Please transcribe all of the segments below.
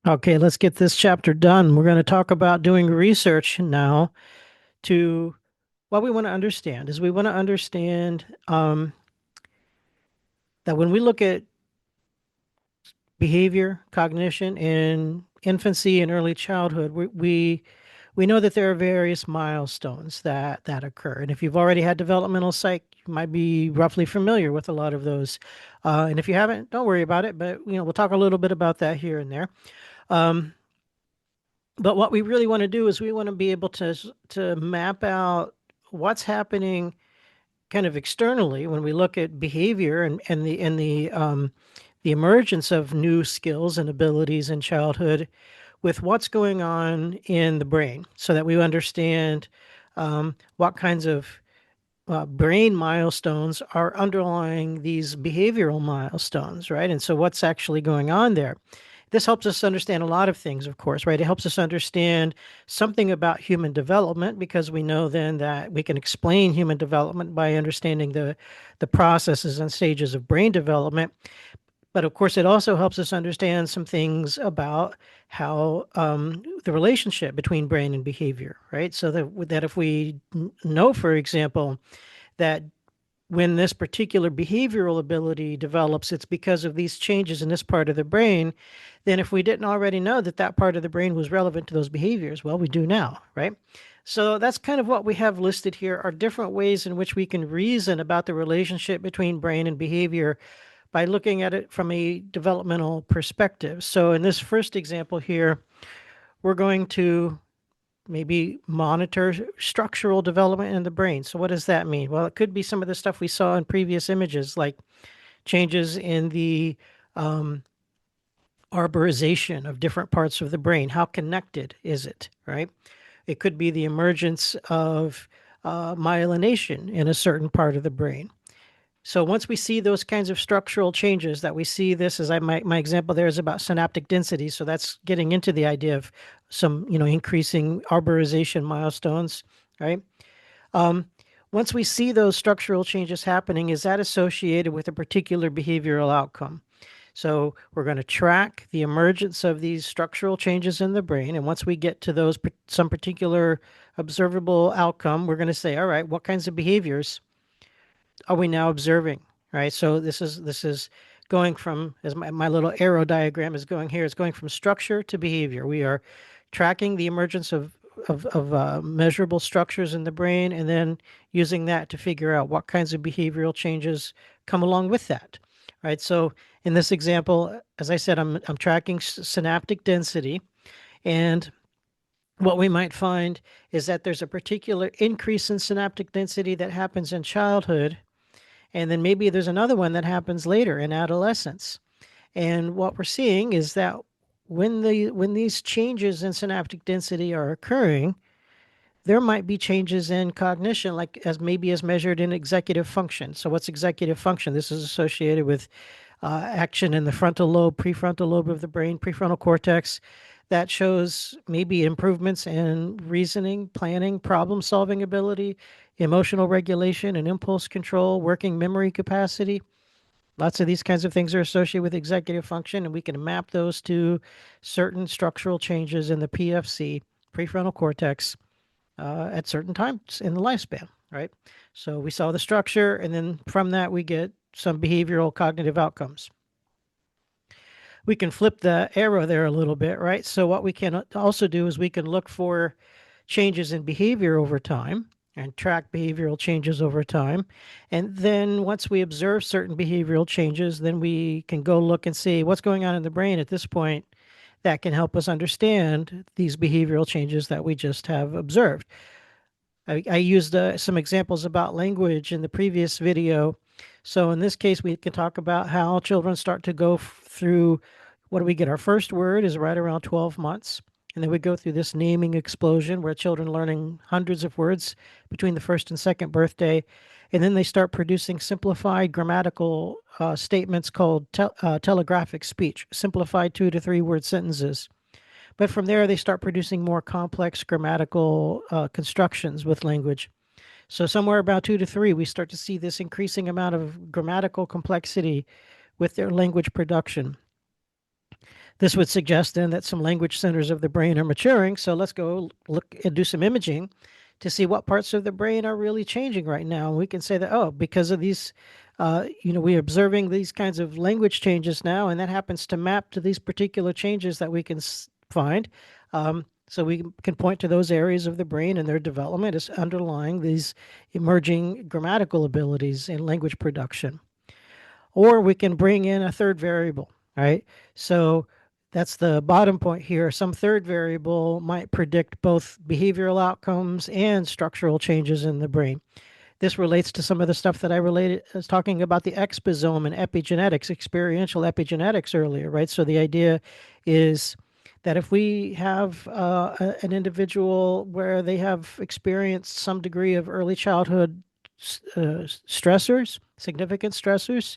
Okay, let's get this chapter done. We're going to talk about doing research now to what we want to understand is we want to understand that when we look at behavior, cognition in infancy and early childhood, we know that there are various milestones that occur. And if you've already had developmental psych, you might be roughly familiar with a lot of those. And if you haven't, don't worry about it. But we'll talk a little bit about that here and there. Um, But what we really want to do is we want to be able to map out what's happening kind of externally when we look at behavior and the emergence of new skills and abilities in childhood with what's going on in the brain so that we understand what kinds of brain milestones are underlying these behavioral milestones, right? And so what's actually going on there? This helps us understand a lot of things, of course, right? It helps us understand something about human development because we know then that we can explain human development by understanding the processes and stages of brain development. But of course, it also helps us understand some things about how the relationship between brain and behavior, right? So that if we know, for example, that when this particular behavioral ability develops, it's because of these changes in this part of the brain. Then, if we didn't already know that that part of the brain was relevant to those behaviors, well, we do now, right? So that's kind of what we have listed here are different ways in which we can reason about the relationship between brain and behavior by looking at it from a developmental perspective. So, in this first example here, we're going to maybe monitor structural development in the brain. So, what does that mean? Well, it could be some of the stuff we saw in previous images, like changes in the um, arborization of different parts of the brain. How connected is it, right? It could be the emergence of myelination in a certain part of the brain. So once we see those kinds of structural changes that we see this as my example there is about synaptic density. So that's getting into the idea of some, increasing arborization milestones, right? Um, Once we see those structural changes happening, is that associated with a particular behavioral outcome? So we're going to track the emergence of these structural changes in the brain. And once we get to those, some particular observable outcome, we're going to say, all right, what kinds of behaviors are we now observing? Right. So this is going from, as my little arrow diagram is going here, it's going from structure to behavior. We are tracking the emergence of measurable structures in the brain and then using that to figure out what kinds of behavioral changes come along with that. Right. So in this example, as I said, I'm tracking synaptic density, and what we might find is that there's a particular increase in synaptic density that happens in childhood, and then maybe there's another one that happens later in adolescence. And what we're seeing is that when these changes in synaptic density are occurring, there might be changes in cognition, like as measured in executive function. So what's executive function? This is associated with action in the frontal lobe, prefrontal lobe of the brain, prefrontal cortex, that shows maybe improvements in reasoning, planning, problem solving ability, emotional regulation and impulse control, working memory capacity. Lots of these kinds of things are associated with executive function, and we can map those to certain structural changes in the PFC, prefrontal cortex, at certain times in the lifespan, right? So we saw the structure, and then from that, we get some behavioral cognitive outcomes. We can flip the arrow there a little bit, right? So what we can also do is we can look for changes in behavior over time and track behavioral changes over time. And then once we observe certain behavioral changes, then we can go look and see what's going on in the brain at this point that can help us understand these behavioral changes that we just have observed. I used some examples about language in the previous video. So in this case, we can talk about how children start to go through what do we get? Our first word is right around 12 months. And then we go through this naming explosion where children learning hundreds of words between the first and second birthday. And then they start producing simplified grammatical statements called telegraphic speech, simplified 2 to 3 word sentences. But from there, they start producing more complex grammatical constructions with language. So, somewhere about 2 to 3, we start to see this increasing amount of grammatical complexity with their language production. This would suggest then that some language centers of the brain are maturing. So let's go look and do some imaging to see what parts of the brain are really changing right now. And we can say that, oh, because of these, we're observing these kinds of language changes now, and that happens to map to these particular changes that we can find. So we can point to those areas of the brain and their development as underlying these emerging grammatical abilities in language production. Or we can bring in a third variable, right? So that's the bottom point here. Some third variable might predict both behavioral outcomes and structural changes in the brain. This relates to some of the stuff that I was talking about the exposome and epigenetics, experiential epigenetics earlier, right? So the idea is that if we have an individual where they have experienced some degree of early childhood stressors, significant stressors,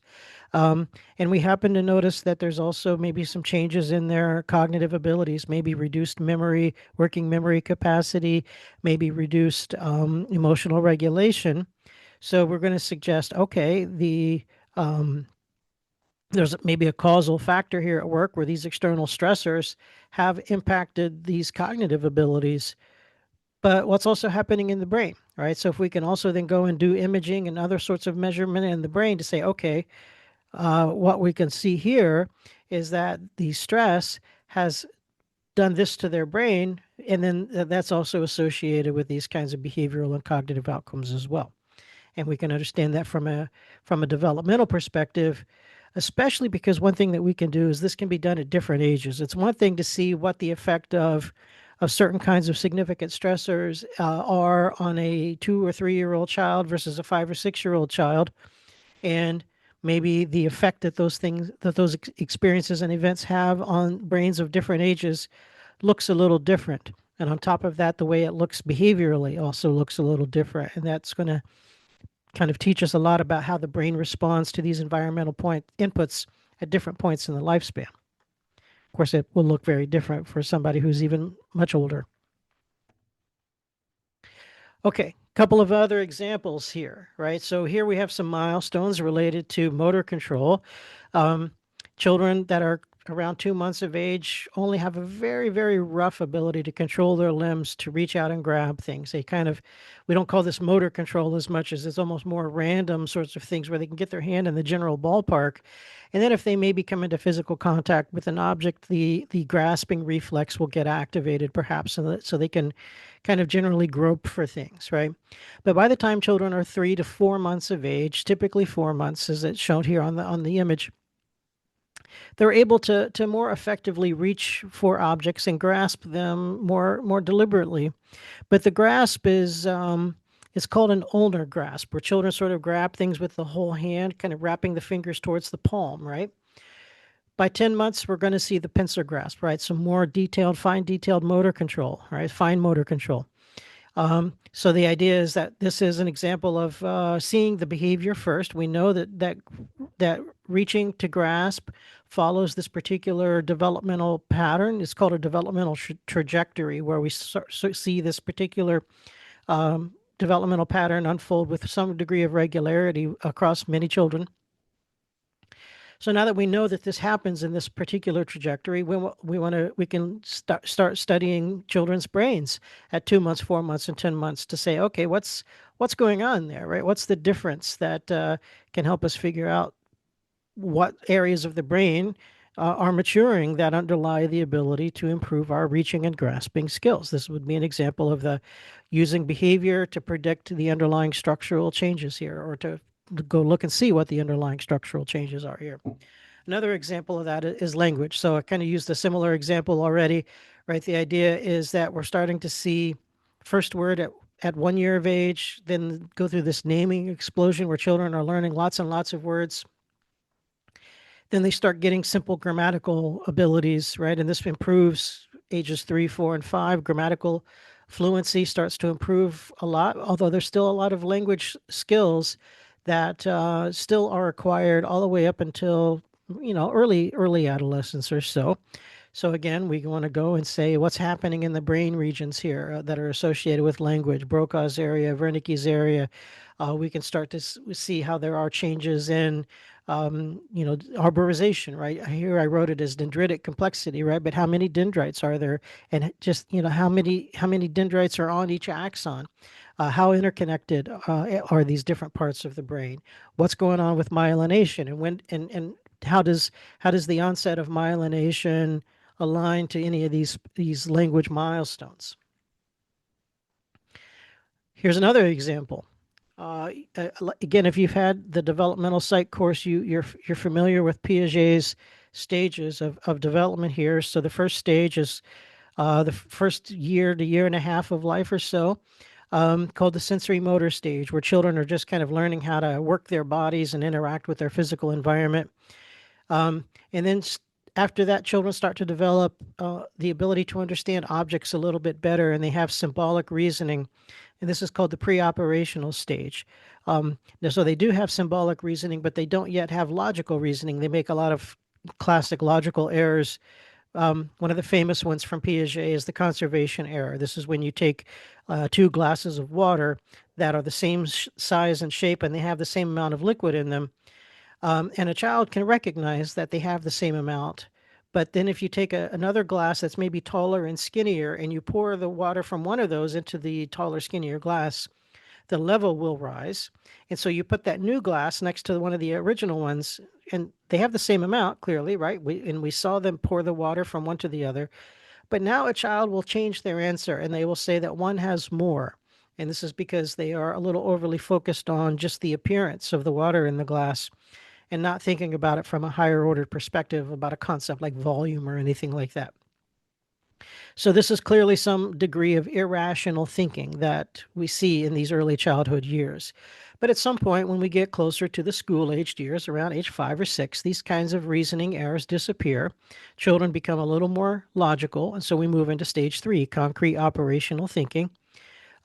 and we happen to notice that there's also maybe some changes in their cognitive abilities, maybe reduced memory, working memory capacity, maybe reduced emotional regulation. So we're going to suggest, okay, there's maybe a causal factor here at work where these external stressors have impacted these cognitive abilities. But what's also happening in the brain, right? So if we can also then go and do imaging and other sorts of measurement in the brain to say, okay, what we can see here is that the stress has done this to their brain, and then that's also associated with these kinds of behavioral and cognitive outcomes as well. And we can understand that from a developmental perspective, especially because one thing that we can do is this can be done at different ages. It's one thing to see what the effect of certain kinds of significant stressors are on a 2 or 3 year old child versus a 5 or 6 year old child, and maybe the effect that those experiences and events have on brains of different ages looks a little different. And on top of that, the way it looks behaviorally also looks a little different. And that's going to kind of teach us a lot about how the brain responds to these environmental point inputs at different points in the lifespan. Of course, it will look very different for somebody who's even much older. Okay, couple of other examples here, right? So here we have some milestones related to motor control. Um, Children that are around 2 months of age only have a very, very rough ability to control their limbs to reach out and grab things. We don't call this motor control as much as it's almost more random sorts of things where they can get their hand in the general ballpark. And then if they maybe come into physical contact with an object, the grasping reflex will get activated perhaps so they can kind of generally grope for things, right? But by the time children are 3 to 4 months of age, typically 4 months, as it's shown here on the image, they're able to more effectively reach for objects and grasp them more deliberately. But the grasp is it's called an ulnar grasp, where children sort of grab things with the whole hand, kind of wrapping the fingers towards the palm, right? By 10 months, we're going to see the pincer grasp, right? Some more detailed, fine detailed motor control, right? Fine motor control. So the idea is that this is an example of seeing the behavior first. We know that reaching to grasp follows this particular developmental pattern. It's called a developmental trajectory, where we see this particular developmental pattern unfold with some degree of regularity across many children. So now that we know that this happens in this particular trajectory, we can start studying children's brains at 2 months, 4 months, and 10 months to say, okay, what's going on there, right? What's the difference that can help us figure out what areas of the brain are maturing that underlie the ability to improve our reaching and grasping skills. This would be an example of the using behavior to predict the underlying structural changes here, or to go look and see what the underlying structural changes are here. Another example of that is language. So I kind of used a similar example already, right? The idea is that we're starting to see first word at 1 year of age, then go through this naming explosion where children are learning lots and lots of words. Then they start getting simple grammatical abilities, right? And this improves ages 3, 4, and 5. Grammatical fluency starts to improve a lot, although there's still a lot of language skills that still are acquired all the way up until early adolescence or so. So again, we want to go and say what's happening in the brain regions here that are associated with language, Broca's area, Wernicke's area. We can start to see how there are changes in arborization, right? Here I wrote it as dendritic complexity, right? But how many dendrites are there? And just, how many dendrites are on each axon? How interconnected are these different parts of the brain? What's going on with myelination? And how does the onset of myelination align to any of these language milestones? Here's another example. Again, if you've had the developmental psych course, you're familiar with Piaget's stages of development here. So the first stage is the first year to year and a half of life or so, called the sensory motor stage, where children are just kind of learning how to work their bodies and interact with their physical environment. And then after that, children start to develop the ability to understand objects a little bit better, and they have symbolic reasoning. And this is called the pre-operational stage. So they do have symbolic reasoning, but they don't yet have logical reasoning. They make a lot of classic logical errors. One of the famous ones from Piaget is the conservation error. This is when you take two glasses of water that are the same size and shape, and they have the same amount of liquid in them. And a child can recognize that they have the same amount. But then if you take another glass that's maybe taller and skinnier and you pour the water from one of those into the taller, skinnier glass, the level will rise. And so you put that new glass next to one of the original ones, and they have the same amount, clearly, right? We saw them pour the water from one to the other. But now a child will change their answer and they will say that one has more. And this is because they are a little overly focused on just the appearance of the water in the glass and not thinking about it from a higher ordered perspective about a concept like volume or anything like that. So, this is clearly some degree of irrational thinking that we see in these early childhood years. But at some point, when we get closer to the school aged years, around age 5 or 6, these kinds of reasoning errors disappear. Children become a little more logical. And so we move into stage 3, concrete operational thinking.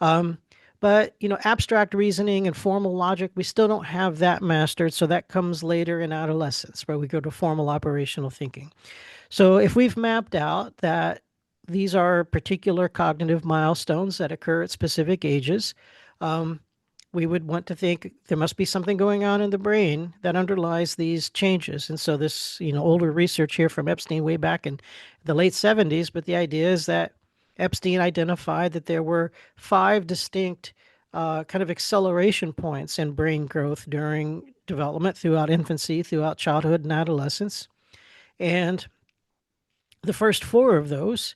Um, but abstract reasoning and formal logic, we still don't have that mastered. So that comes later in adolescence, where we go to formal operational thinking. So if we've mapped out that these are particular cognitive milestones that occur at specific ages, um, we would want to think there must be something going on in the brain that underlies these changes. And so this, older research here from Epstein way back in the late 70s, but the idea is that Epstein identified that there were 5 distinct kind of acceleration points in brain growth during development throughout infancy, throughout childhood and adolescence. And the first 4 of those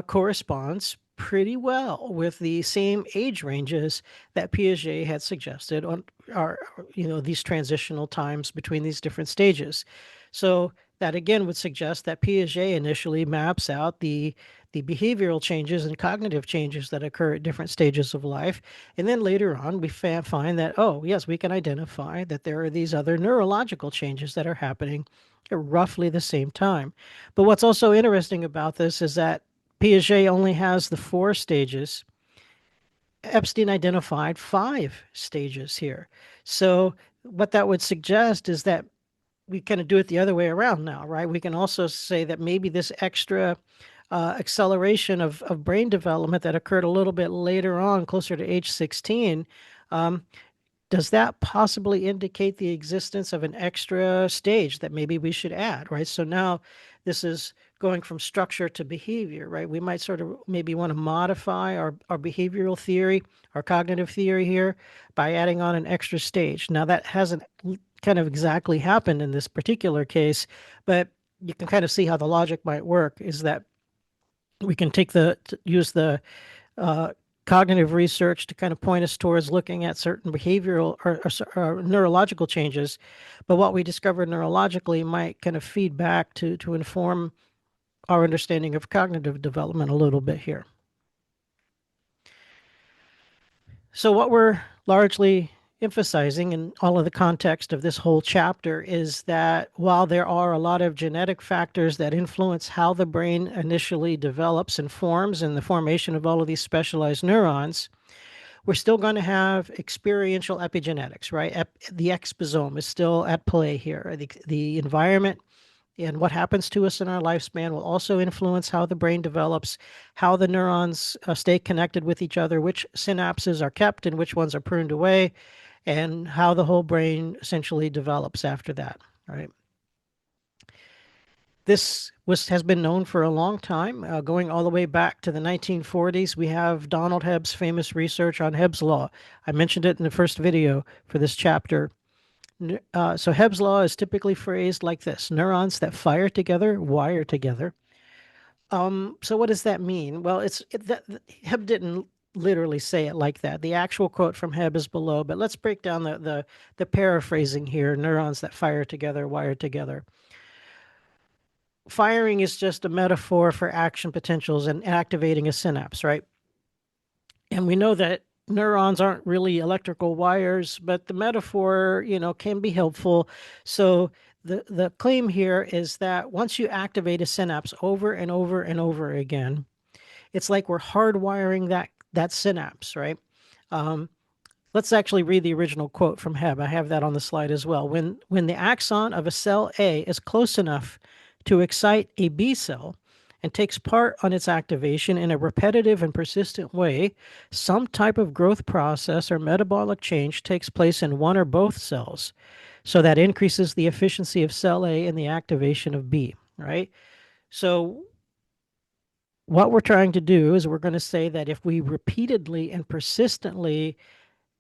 corresponds pretty well with the same age ranges that Piaget had suggested on are these transitional times between these different stages. So that again would suggest that Piaget initially maps out the behavioral changes and cognitive changes that occur at different stages of life. And then later on, we find that, oh, yes, we can identify that there are these other neurological changes that are happening at roughly the same time. But what's also interesting about this is that Piaget only has the 4 stages. Epstein identified 5 stages here. So what that would suggest is that we kind of do it the other way around now, right? We can also say that maybe this extra acceleration of brain development that occurred a little bit later on, closer to age 16, um, does that possibly indicate the existence of an extra stage that maybe we should add, right? So now this is going from structure to behavior, right? We might sort of maybe want to modify our behavioral theory, our cognitive theory here by adding on an extra stage. Now, that hasn't kind of exactly happened in this particular case, but you can kind of see how the logic might work is that we can use the uh, cognitive research to kind of point us towards looking at certain behavioral or neurological changes. But what we discover neurologically might kind of feed back to inform our understanding of cognitive development a little bit here. So, what we're largely emphasizing in all of the context of this whole chapter is that while there are a lot of genetic factors that influence how the brain initially develops and forms and the formation of all of these specialized neurons, we're still going to have experiential epigenetics, right? The exposome is still at play here. The environment and what happens to us in our lifespan will also influence how the brain develops, how the neurons stay connected with each other, which synapses are kept and which ones are pruned away. and how the whole brain essentially develops after that, right? This has been known for a long time, going all the way back to the 1940s. We have Donald Hebb's famous research on Hebb's law. I mentioned it in the first video for this chapter. So Hebb's law is typically phrased like this: neurons that fire together wire together. So what does that mean? Well, Hebb didn't literally say it like that. The actual quote from Hebb is below, but let's break down the paraphrasing here: neurons that fire together wire together. Firing is just a metaphor for action potentials and activating a synapse, right? And we know that neurons aren't really electrical wires, but the metaphor, can be helpful. So the claim here is that once you activate a synapse over and over and over again, it's like we're hardwiring that synapse, right? Um, Let's actually read the original quote from Hebb. I have that on the slide as well. When the axon of a cell A is close enough to excite a B cell and takes part on its activation in a repetitive and persistent way, some type of growth process or metabolic change takes place in one or both cells. So that increases the efficiency of cell A in the activation of B, right? So what we're trying to do is we're going to say that if we repeatedly and persistently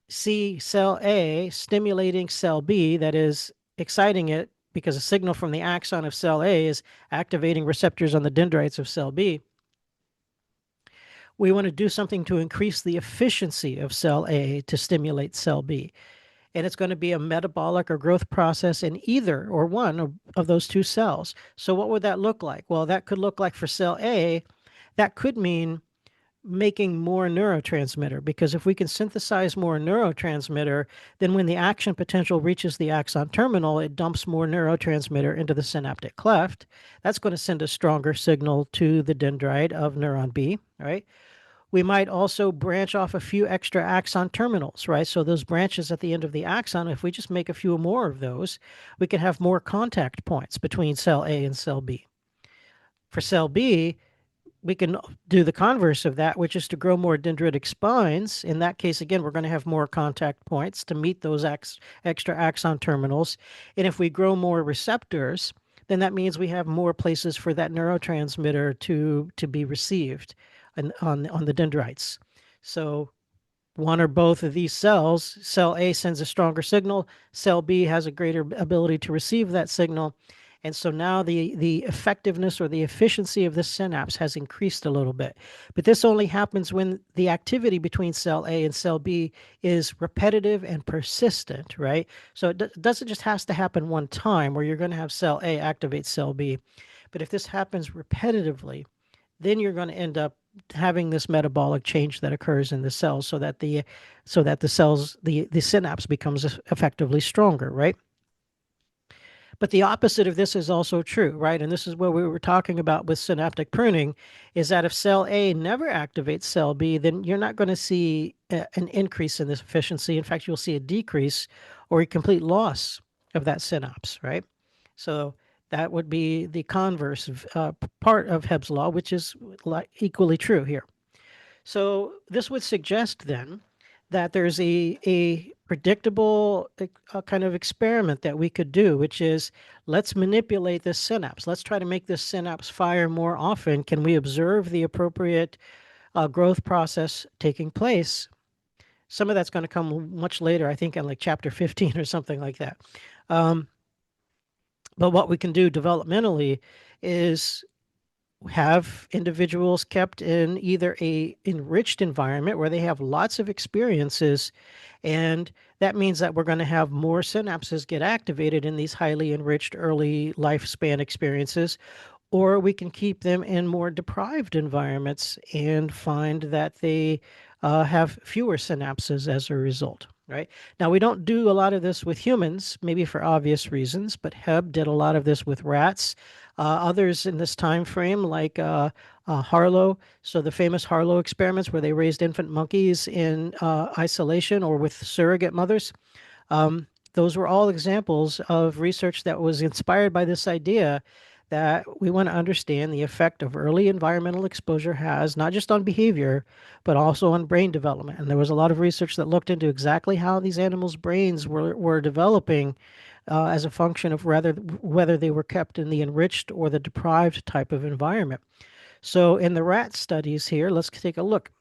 see cell A stimulating cell B, that is exciting it because a signal from the axon of cell A is activating receptors on the dendrites of cell B. We want to do something to increase the efficiency of cell A to stimulate cell B. And it's going to be a metabolic or growth process in either or one of those two cells. So, what would that look like? Well, that could look like for cell A, that could mean making more neurotransmitter, because if we can synthesize more neurotransmitter, then when the action potential reaches the axon terminal, it dumps more neurotransmitter into the synaptic cleft. That's going to send a stronger signal to the dendrite of neuron B, right? We might also branch off a few extra axon terminals, right? So those branches at the end of the axon, if we just make a few more of those, we can have more contact points between cell A and cell B. For cell B, we can do the converse of that, which is to grow more dendritic spines. In that case, again, we're going to have more contact points to meet those extra axon terminals. And if we grow more receptors, then that means we have more places for that neurotransmitter to be received on the dendrites. So one or both of these cells, cell A sends a stronger signal, cell B has a greater ability to receive that signal. And so now the effectiveness or the efficiency of this synapse has increased a little bit. But this only happens when the activity between cell A and cell B is repetitive and persistent, right? So it doesn't just has to happen one time where you're going to have cell A activate cell B. But if this happens repetitively, then you're going to end up having this metabolic change that occurs in the cells so that the cells the synapse becomes effectively stronger, right? But the opposite of this is also true, right? And this is what we were talking about with synaptic pruning, is that if cell A never activates cell B, then you're not going to see an increase in this efficiency. In fact, you'll see a decrease or a complete loss of that synapse, right? So that would be the converse of part of Hebb's law, which is equally true here. So this would suggest then that there's a predictable kind of experiment that we could do, which is let's manipulate this synapse. Let's try to make this synapse fire more often. Can we observe the appropriate growth process taking place? Some of that's going to come much later, I think, in like chapter 15 or something like that. But what we can do developmentally is have individuals kept in either a enriched environment where they have lots of experiences, and that means that we're going to have more synapses get activated in these highly enriched early lifespan experiences, or we can keep them in more deprived environments and find that they have fewer synapses as a result, right? Now, we don't do a lot of this with humans, maybe for obvious reasons, but Hebb did a lot of this with rats. Others in this time frame, like Harlow, so the famous Harlow experiments where they raised infant monkeys in isolation or with surrogate mothers, those were all examples of research that was inspired by this idea that we want to understand the effect of early environmental exposure has not just on behavior, but also on brain development. And there was a lot of research that looked into exactly how these animals' brains were developing as a function of whether they were kept in the enriched or the deprived type of environment. So, in the rat studies here, let's take a look.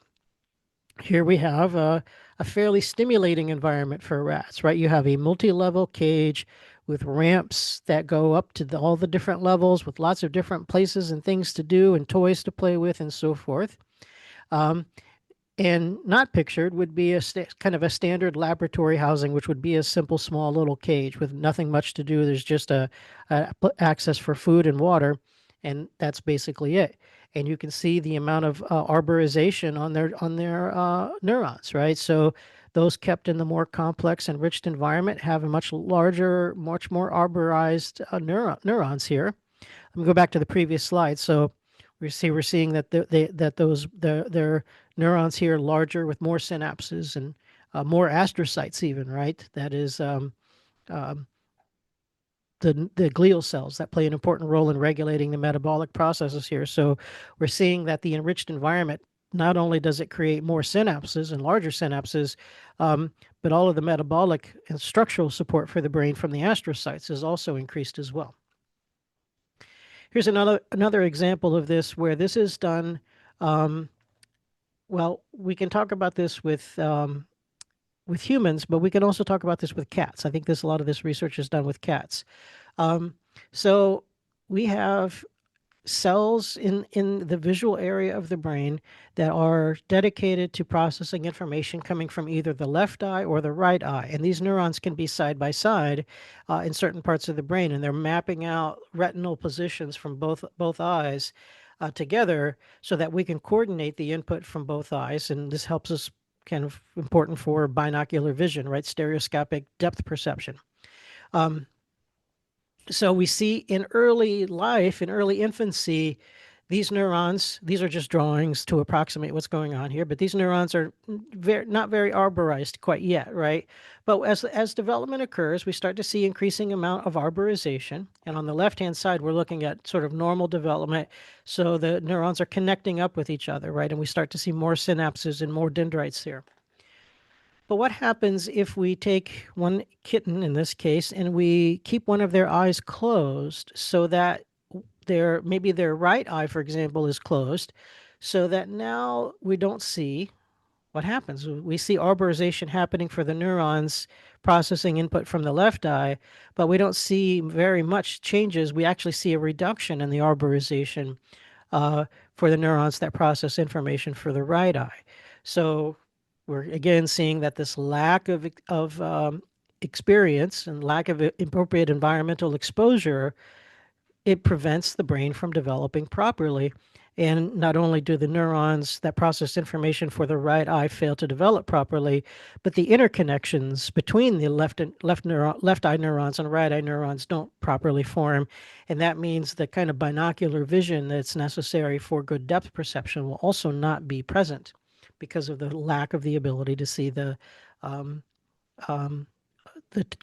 Here we have a fairly stimulating environment for rats, right? You have a multi-level cage with ramps that go up to all the different levels with lots of different places and things to do and toys to play with and so forth. Um, and not pictured would be kind of a standard laboratory housing, which would be a simple, small little cage with nothing much to do. There's just access for food and water, and that's basically it. And you can see the amount of arborization on their neurons, right? So those kept in the more complex, enriched environment have a much larger, much more arborized neurons here. Let me go back to the previous slide. So we're seeing that their neurons here larger with more synapses and more astrocytes even, right? That is um, the glial cells that play an important role in regulating the metabolic processes here. So we're seeing that the enriched environment not only does it create more synapses and larger synapses, um, but all of the metabolic and structural support for the brain from the astrocytes is also increased as well. Here's another example of this where this is done. Um, well, we can talk about this with humans, but we can also talk about this with cats. I think a lot of this research is done with cats. Um, so we have cells in the visual area of the brain that are dedicated to processing information coming from either the left eye or the right eye. And these neurons can be side by side in certain parts of the brain, and they're mapping out retinal positions from both eyes together so that we can coordinate the input from both eyes. And this helps us kind of important for binocular vision, right? Stereoscopic depth perception. Um, so we see in early life, in early infancy, these neurons, these are just drawings to approximate what's going on here, but these neurons are not very arborized quite yet, right? But as development occurs, we start to see increasing amount of arborization. And on the left-hand side, we're looking at sort of normal development. So the neurons are connecting up with each other, right? And we start to see more synapses and more dendrites here. But what happens if we take one kitten in this case and we keep one of their eyes closed so that maybe their right eye, for example, is closed, so that now we don't see what happens. We see arborization happening for the neurons processing input from the left eye, but we don't see very much changes. We actually see a reduction in the arborization uh, for the neurons that process information for the right eye. So we're again seeing that this lack of experience and lack of appropriate environmental exposure, it prevents the brain from developing properly. And not only do the neurons that process information for the right eye fail to develop properly, but the interconnections between the left eye neurons and right eye neurons don't properly form. And that means the kind of binocular vision that's necessary for good depth perception will also not be present because of the lack of the ability to see um, um,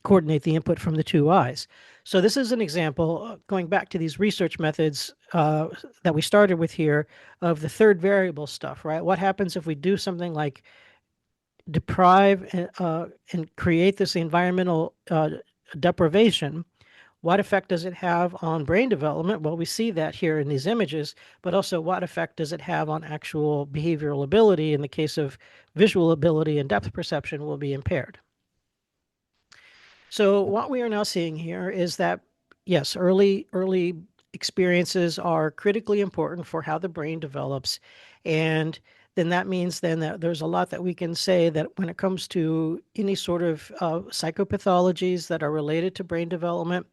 coordinate the input from the two eyes. So this is an example, going back to these research methods that we started with here, of the third variable stuff, right? What happens if we do something like deprive and create this environmental deprivation? What effect does it have on brain development? Well, we see that here in these images, but also what effect does it have on actual behavioral ability? In the case of visual ability and depth perception will be impaired. So what we are now seeing here is that, yes, early experiences are critically important for how the brain develops. And then that means then that there's a lot that we can say that when it comes to any sort of psychopathologies that are related to brain development,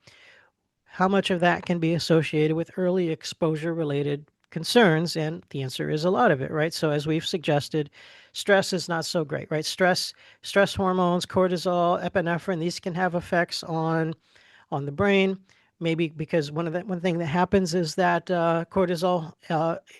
how much of that can be associated with early exposure related concerns? And the answer is a lot of it, right? So as we've suggested, stress is not so great, right? Stress hormones, cortisol, epinephrine, these can have effects on the brain. Maybe because one thing that happens is that cortisol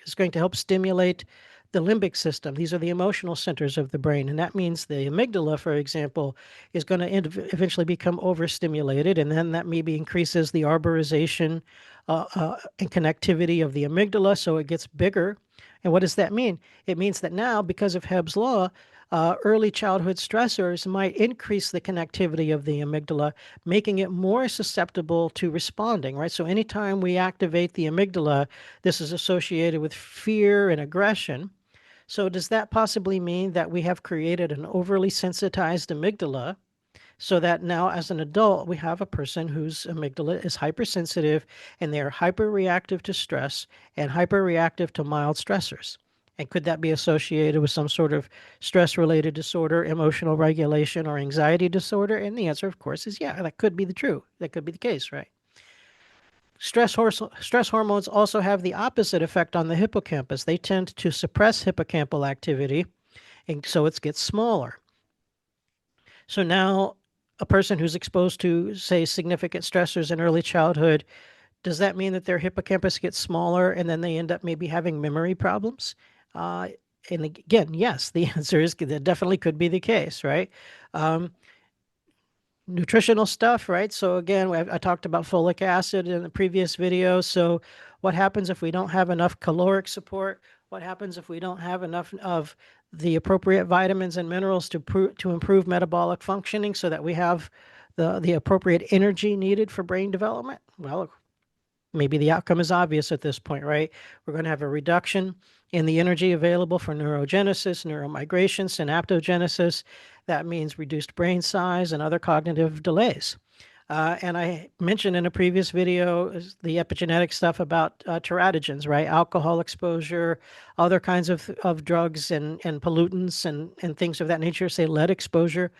is going to help stimulate the limbic system. These are the emotional centers of the brain. And that means the amygdala, for example, is going to eventually become overstimulated. And then that maybe increases the arborization and connectivity of the amygdala. So it gets bigger. And what does that mean? It means that now, because of Hebb's law, early childhood stressors might increase the connectivity of the amygdala, making it more susceptible to responding, right? So anytime we activate the amygdala, this is associated with fear and aggression. So does that possibly mean that we have created an overly sensitized amygdala so that now as an adult we have a person whose amygdala is hypersensitive and they are hyperreactive to stress and hyperreactive to mild stressors? And could that be associated with some sort of stress related disorder, emotional regulation, or anxiety disorder? And the answer, of course, is yeah, that could be the true. That could be the case, right? Stress hormones also have the opposite effect on the hippocampus. They tend to suppress hippocampal activity, and so it gets smaller. So now, a person who's exposed to, say, significant stressors in early childhood, does that mean that their hippocampus gets smaller and then they end up maybe having memory problems? Uh, and again, yes, the answer is that definitely could be the case, right? Um, Nutritional stuff, right? So again, I talked about folic acid in the previous video. So what happens if we don't have enough caloric support? What happens if we don't have enough of the appropriate vitamins and minerals to improve metabolic functioning so that we have the appropriate energy needed for brain development? Well, maybe the outcome is obvious at this point, right? We're going to have a reduction in the energy available for neurogenesis, neuromigration, synaptogenesis. That means reduced brain size and other cognitive delays. And I mentioned in a previous video the epigenetic stuff about teratogens, right? Alcohol exposure, other kinds of drugs and pollutants and things of that nature, say lead exposure.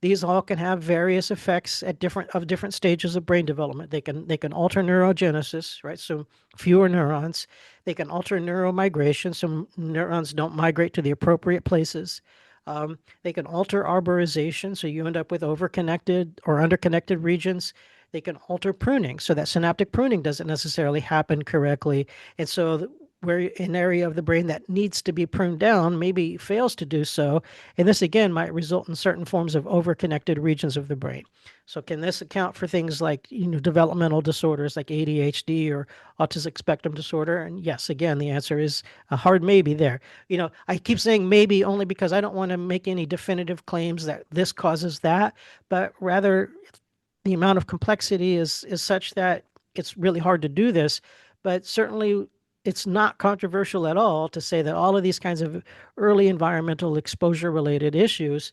These all can have various effects at different stages of brain development. They can alter neurogenesis, right? So fewer neurons. They can alter neuromigration, so neurons don't migrate to the appropriate places. They can alter arborization, so you end up with overconnected or underconnected regions. They can alter pruning, so that synaptic pruning doesn't necessarily happen correctly. And so, where an area of the brain that needs to be pruned down maybe fails to do so. And this again might result in certain forms of overconnected regions of the brain. So, can this account for things like developmental disorders like ADHD or autistic spectrum disorder? And yes, again, the answer is a hard maybe there. I keep saying maybe only because I don't want to make any definitive claims that this causes that, but rather the amount of complexity is such that it's really hard to do this. But certainly, it's not controversial at all to say that all of these kinds of early environmental exposure related issues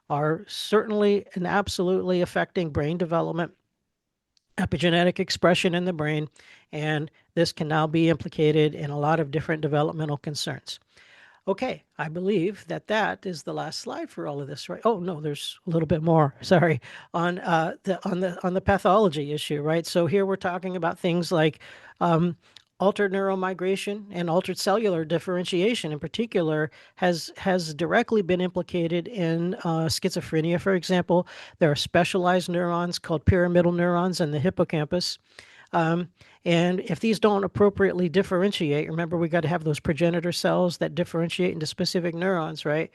are certainly and absolutely affecting brain development, epigenetic expression in the brain, and this can now be implicated in a lot of different developmental concerns. Okay, I believe that is the last slide for all of this, right? Oh no, there's a little bit more. Sorry, on the pathology issue, right? So here we're talking about things like altered neuromigration and altered cellular differentiation, in particular, has directly been implicated in schizophrenia. For example, there are specialized neurons called pyramidal neurons in the hippocampus. And if these don't appropriately differentiate, remember we got to have those progenitor cells that differentiate into specific neurons, right?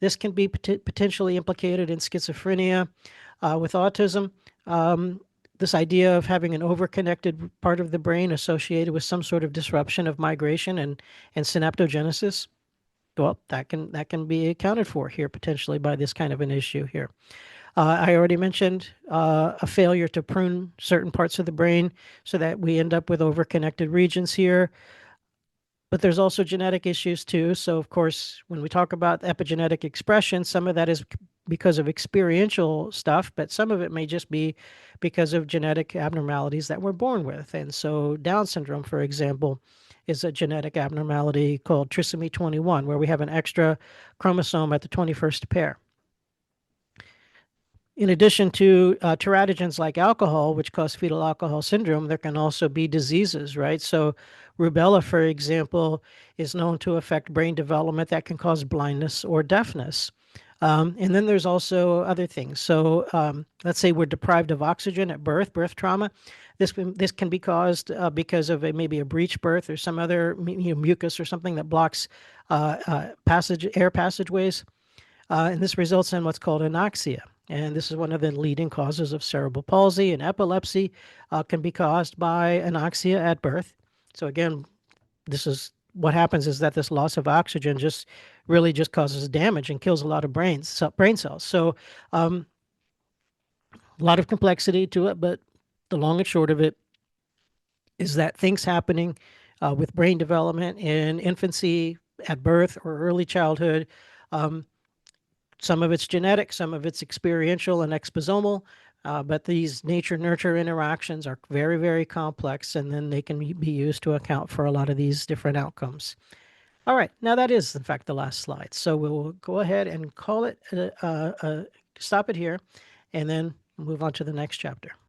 This can be potentially implicated in schizophrenia. With autism, this idea of having an overconnected part of the brain associated with some sort of disruption of migration and synaptogenesis, well, that can be accounted for here potentially by this kind of an issue here. I already mentioned a failure to prune certain parts of the brain so that we end up with overconnected regions here. But there's also genetic issues too. So, of course, when we talk about epigenetic expression, some of that is because of experiential stuff, but some of it may just be because of genetic abnormalities that we're born with. And so, Down syndrome, for example, is a genetic abnormality called trisomy 21, where we have an extra chromosome at the 21st pair. In addition to teratogens like alcohol, which cause fetal alcohol syndrome, there can also be diseases, right? So rubella, for example, is known to affect brain development that can cause blindness or deafness. And then there's also other things. So let's say we're deprived of oxygen at birth, birth trauma. This can be caused because of maybe a breech birth or some other mucus or something that blocks air passageways. And this results in what's called anoxia. And this is one of the leading causes of cerebral palsy, and epilepsy can be caused by anoxia at birth. So again, this is what happens is that this loss of oxygen just really just causes damage and kills a lot of brain cells. So a lot of complexity to it, but the long and short of it is that things happening with brain development in infancy, at birth, or early childhood. Um, some of it's genetic, some of it's experiential and exposomal, but these nature nurture interactions are very, very complex, and then they can be used to account for a lot of these different outcomes. All right, now that is, in fact, the last slide. So we'll go ahead and call it, stop it here, and then move on to the next chapter.